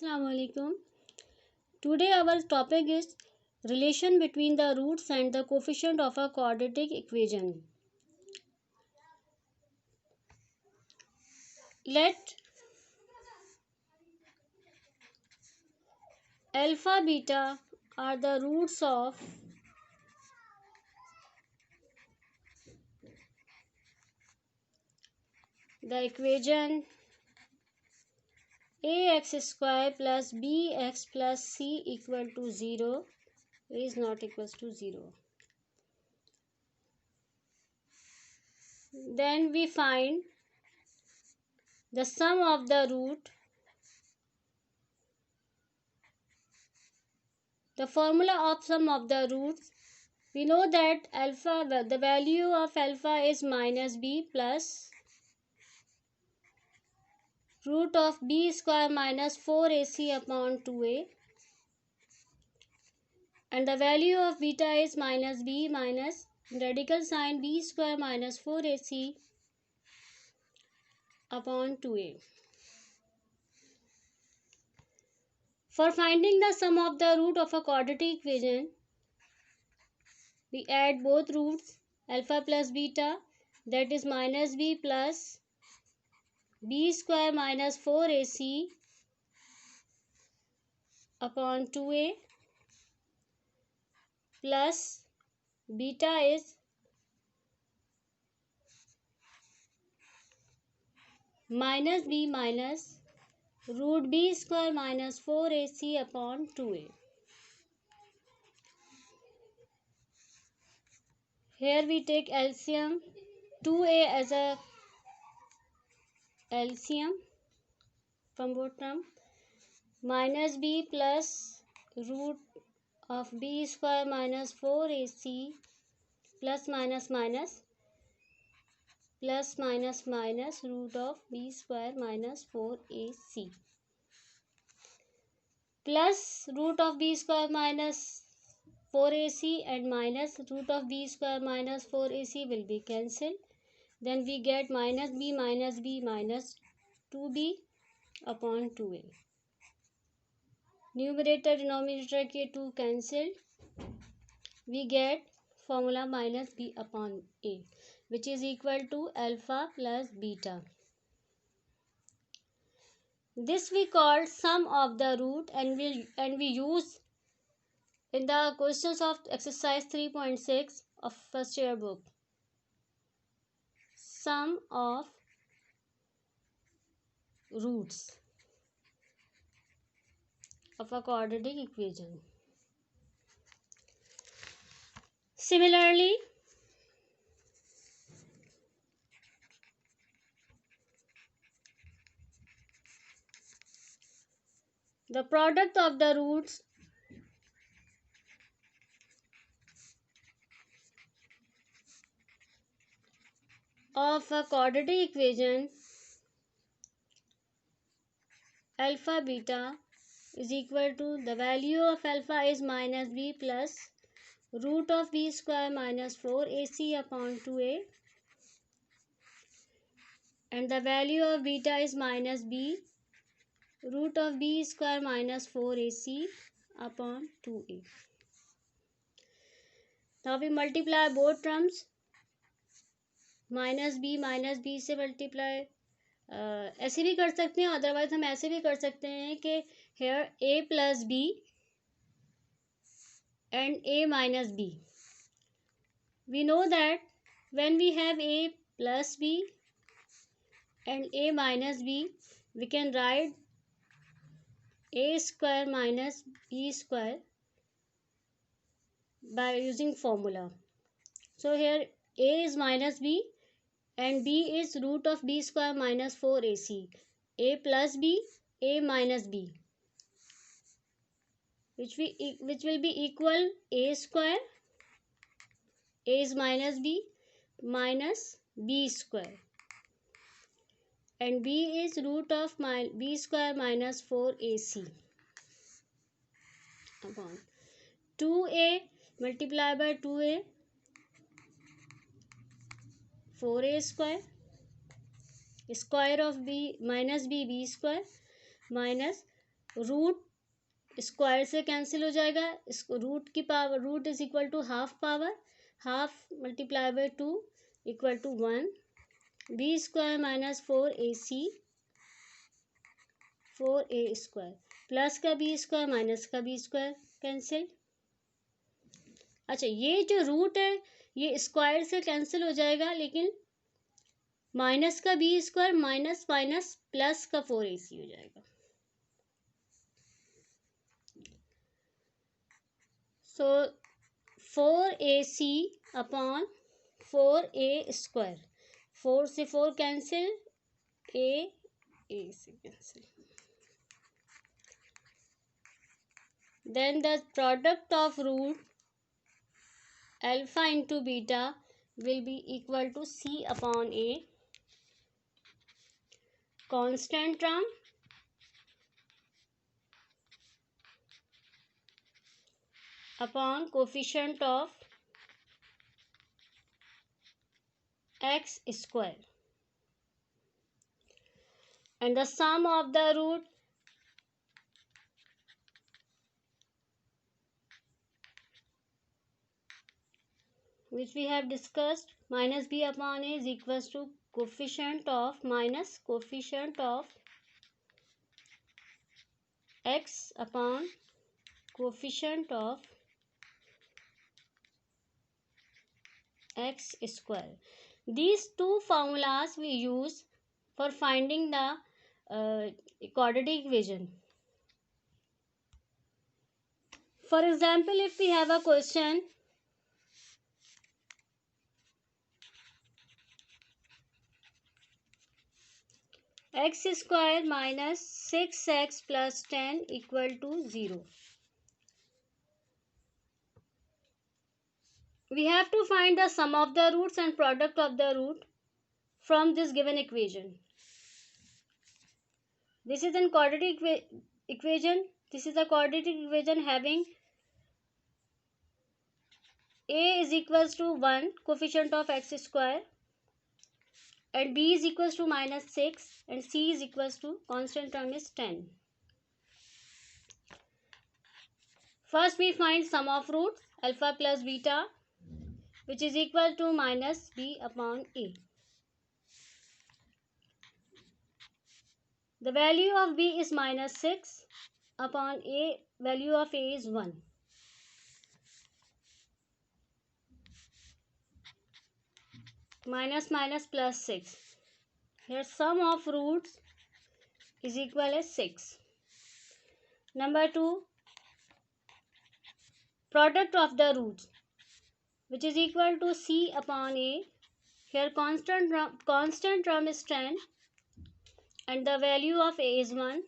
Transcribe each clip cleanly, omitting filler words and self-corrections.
Assalamu alaikum. Today our topic is relation between the roots and the coefficient of a quadratic equation. Let alpha beta are the roots of the equation ax square plus bx plus c equal to 0 is not equals to 0. Then we find the sum of the root. The formula of sum of the roots, we know that the value of alpha is minus b plus root of b square minus 4ac upon 2a, and the value of beta is minus b minus radical sign b square minus 4ac upon 2a. For finding the sum of the root of a quadratic equation, we add both roots alpha plus beta, that is minus b plus b square minus 4ac upon 2a plus beta is minus b minus root b square minus 4ac upon 2a. Here we take LCM, 2a as a LCM from both term, minus b plus root of b square minus 4ac plus minus minus plus minus minus root of b square minus 4ac plus root of b square minus 4ac and minus root of b square minus 4ac will be cancelled. Then we get minus b minus 2b upon 2a. Numerator denominator के 2 cancelled. We get formula minus b upon a, which is equal to alpha plus beta. This we call sum of the root, and we use in the questions of exercise 3.6 of first year book. Sum of roots of a quadratic equation. Similarly, the product of the roots of a quadratic equation alpha beta is equal to, the value of alpha is minus b plus root of b square minus 4ac upon 2a, and the value of beta is minus b root of b square minus 4ac upon 2a. Now we multiply both terms, minus B से multiply ऐसे भी कर सकते हैं, otherwise हम ऐसे भी कर सकते हैं कि here A plus B and A minus B. We know that when we have A plus B and A minus B, we can write A square minus B square by using formula. So here a is minus b and b is root of b square minus 4ac. A plus b, a minus b, which will be equal a square, a is minus b minus b square, and b is root of b square minus 4ac upon 2a multiplied by 2a, 4a square, square of b minus b, b square minus root square से cancel हो जाएगा, इसको root की power, root is equal to half power, half multiply by 2 equal to 1, B square minus 4ac 4a square, plus का B square minus का B square cancel. अच्छा, ये जो रूट है ये स्क्वायर से कैंसिल हो जाएगा, लेकिन माइनस का B square minus minus plus का 4ac हो जाएगा। सो 4ac अपॉन 4a स्क्वायर, 4 से 4 कैंसिल, a से cancel, then the product of root alpha into beta will be equal to c upon a, constant term upon coefficient of x square, and the sum of the root which we have discussed, minus b upon a is equals to coefficient of minus coefficient of x upon coefficient of x square. These two formulas we use for finding the quadratic equation. For example, if we have a question x square minus 6x plus 10 equal to 0. We have to find the sum of the roots and product of the root from this given equation. This is a quadratic equation. This is a quadratic equation having a is equals to 1 coefficient of x square, and b is equals to minus 6, and c is equals to constant term is 10. First we find sum of roots alpha plus beta, which is equal to minus b upon a. The value of b is minus 6 upon a, value of a is 1. Minus minus plus 6. Here sum of roots is equal as 6. Number 2, product of the roots, which is equal to c upon a. Here constant term is 10 and the value of a is 1.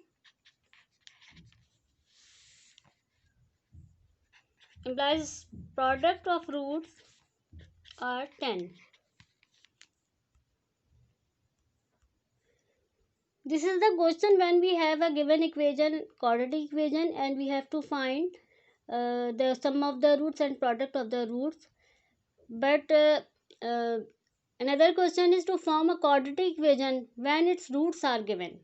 Implies product of roots are 10. This is the question when we have a given equation, quadratic equation, and we have to find the sum of the roots and product of the roots. But another question is to form a quadratic equation when its roots are given.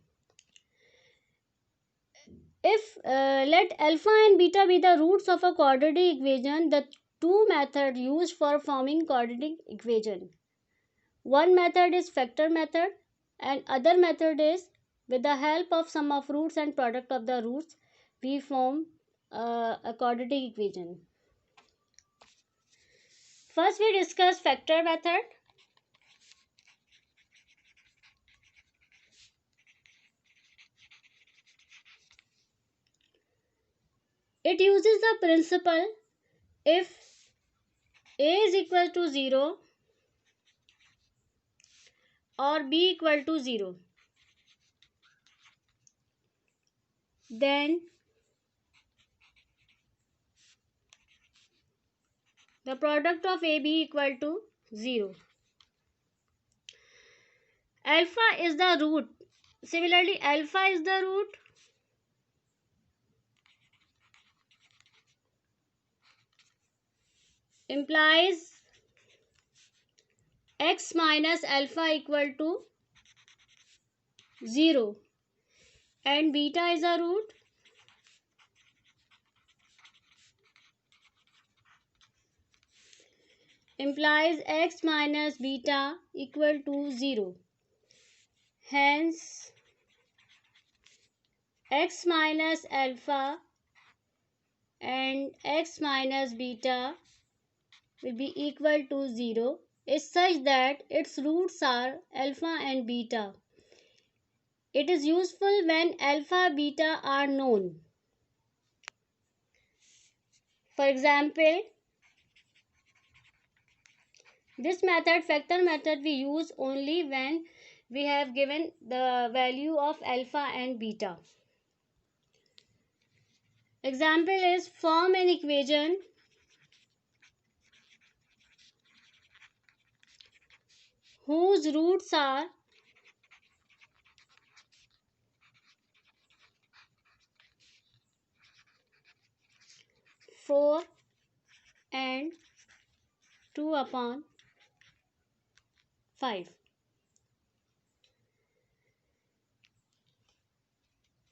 If let alpha and beta be the roots of a quadratic equation, the two methods used for forming quadratic equation. One method is factor method and other method is with the help of sum of roots and product of the roots we form a quadratic equation. First we discuss factor method. It uses the principle if a is equal to 0 or b equal to 0, then the product of AB equal to 0. Alpha is the root. Similarly, alpha is the root. Implies x minus alpha equal to 0. And beta is a root. implies x minus beta equal to 0. Hence x minus alpha and x minus beta will be equal to 0 is such that its roots are alpha and beta. It is useful when alpha beta are known. For example, this method, factor method, we use only when we have given the value of alpha and beta. Example is form an equation whose roots are 4 and 2 upon 5.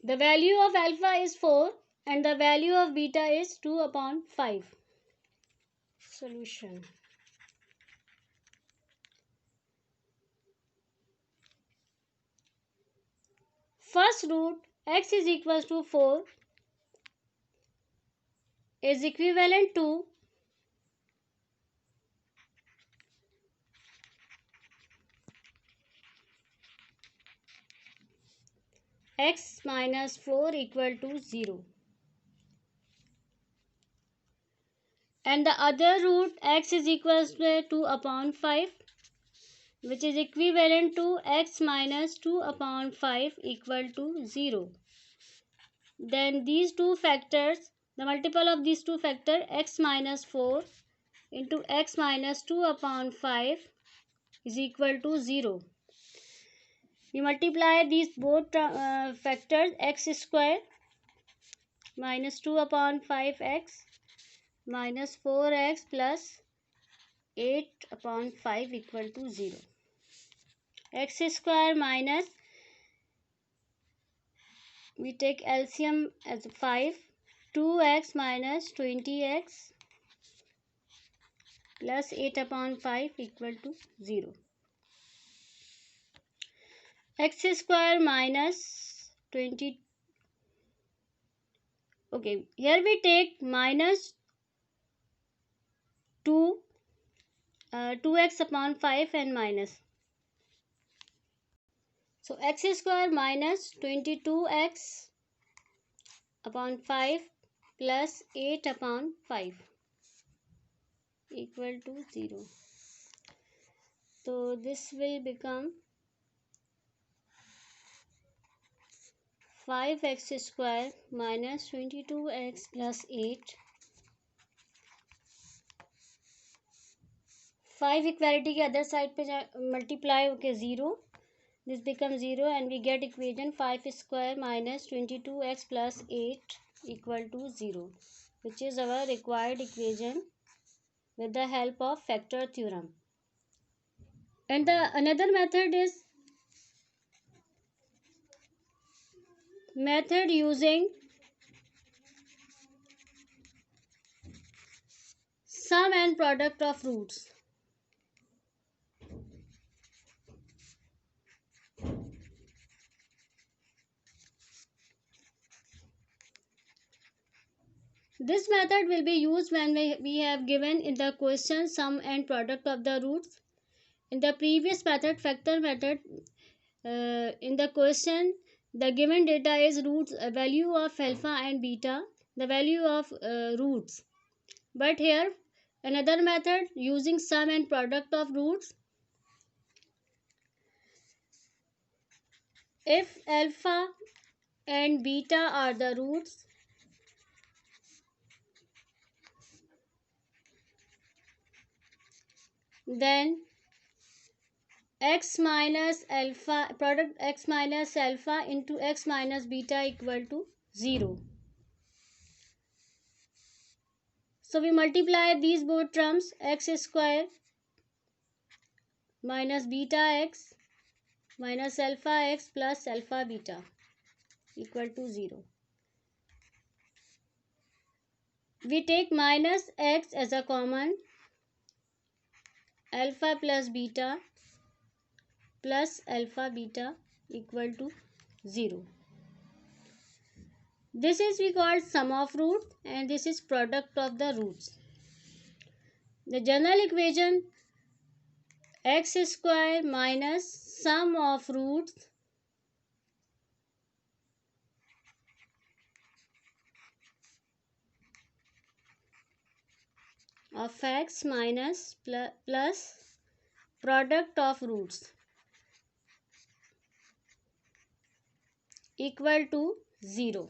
The value of alpha is 4 and the value of beta is 2 upon 5. Solution. First root x is equals to 4 is equivalent to x minus 4 equal to 0. And the other root x is equals to 2 upon 5, which is equivalent to x minus 2 upon 5 equal to 0. Then these two factors, the multiple of these two factors, x minus 4 into x minus 2 upon 5 is equal to 0. We multiply these both factors, x square minus 2 upon 5x minus 4x plus 8 upon 5 equal to 0. X square minus, we take LCM as 5, 2x minus 20x plus 8 upon 5 equal to 0. X square minus 20. Okay, here we take minus 2, 2x upon 5 and minus. So x square minus 22x upon 5 plus 8 upon 5 equal to 0. So this will become 5x square minus 22x plus 8. 5 equality के other side पे multiply होके 0. This becomes 0 and we get equation 5 square minus 22x plus 8 equal to 0, which is our required equation with the help of factor theorem. And the another method is method using sum and product of roots. This method will be used when we have given in the question sum and product of the roots. In the previous method, factor method, in the question the given data is roots, value of alpha and beta, the value of roots. But here another method using sum and product of roots. If alpha and beta are the roots, then x minus alpha, product x minus alpha into x minus beta equal to 0. So we multiply these both terms, x square minus beta x minus alpha x plus alpha beta equal to 0. We take minus x as a common. alpha plus alpha beta equal to 0. This is we call sum of roots and this is product of the roots. The general equation x square minus sum of roots of x minus plus product of roots equal to 0.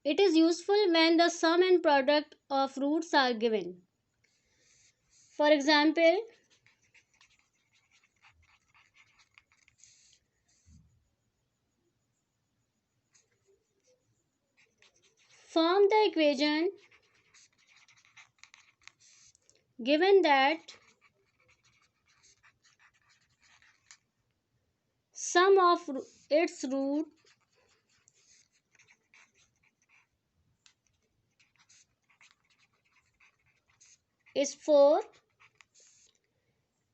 It is useful when the sum and product of roots are given. For example, form the equation given that sum of its root is 4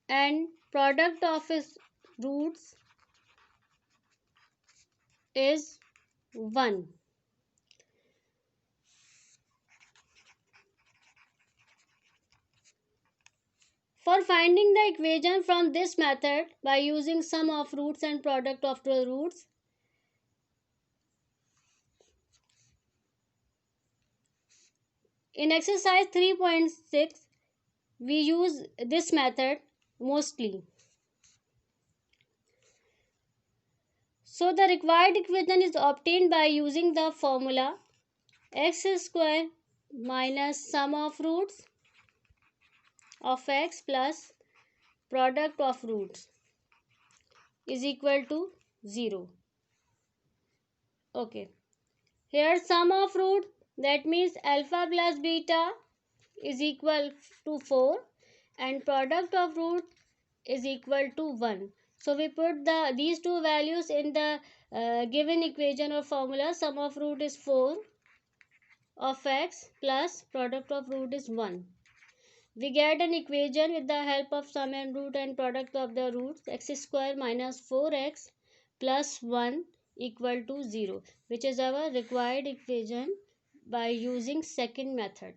and product of its roots is 1. For finding the equation from this method by using sum of roots and product of the roots, in exercise 3.6 we use this method mostly. So the required equation is obtained by using the formula x square minus sum of roots of x plus product of roots is equal to 0. Okay. Here sum of root, that means alpha plus beta is equal to 4 and product of root is equal to 1. So we put these two values in the given equation or formula. Sum of root is 4 of x plus product of root is 1. We get an equation with the help of sum and root and product of the roots. X square minus 4x plus 1 equal to 0, which is our required equation by using second method.